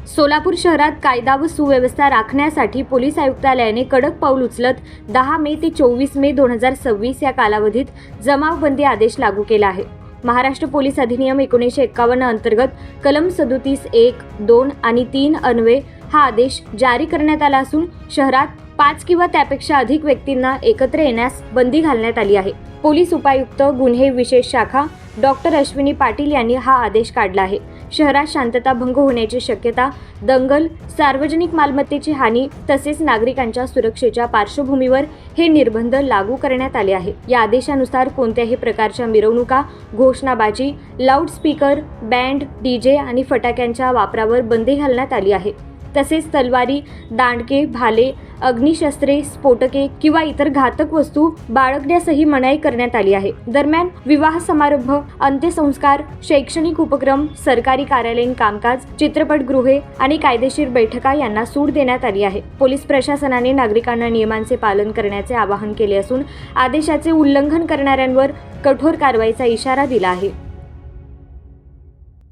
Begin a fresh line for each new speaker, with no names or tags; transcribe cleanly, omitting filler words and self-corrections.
सोलापूर शहरात कायदा व सुव्यवस्था राखण्यासाठी पोलीस आयुक्तालयाने कडक पाऊल उचलत 10 मे ते 24 मे 2026 या कालावधीत जमावबंदी आदेश लागू केला आहे। महाराष्ट्र पोलीस अधिनियम 1951 अंतर्गत कलम 37 1, 2 आणि 3 अन्वये हा आदेश जारी करण्यात आला असून शहरात 5 किंवा त्यापेक्षा अधिक व्यक्तींना एकत्र येण्यास बंदी घालण्यात आली आहे। पोलीस उपायुक्त गुन्हे विशेष शाखा डॉक्टर अश्विनी पाटील यांनी हा आदेश काढला आहे। शहरात शांतता भंग होण्याची शक्यता, दंगल, सार्वजनिक मालमत्तेची हानी तसेच नागरिकांच्या सुरक्षेच्या पार्श्वभूमीवर हे निर्बंध लागू करण्यात आले आहे। या आदेशानुसार कोणत्याही प्रकारच्या मिरवणुका, घोषणाबाजी, लाऊडस्पीकर, बँड, डीजे आणि फटाक्यांच्या वापरावर बंदी घालण्यात आली आहे। तसेच तलवारी, दांडके, भाले, अग्निशस्त्रे, स्फोटके किंवा इतर घातक वस्तू बाळगण्यासही मनाई करण्यात आली आहे। दरम्यान विवाह समारंभ, अंत्यसंस्कार, शैक्षणिक उपक्रम, सरकारी कार्यालयीन कामकाज, चित्रपटगृहे आणि कायदेशीर बैठका यांना सूट देण्यात आली आहे। पोलीस प्रशासनाने नागरिकांना नियमांचे पालन करण्याचे आवाहन केले असून आदेशाचे उल्लंघन करणाऱ्यांवर कठोर कारवाईचा इशारा दिला आहे।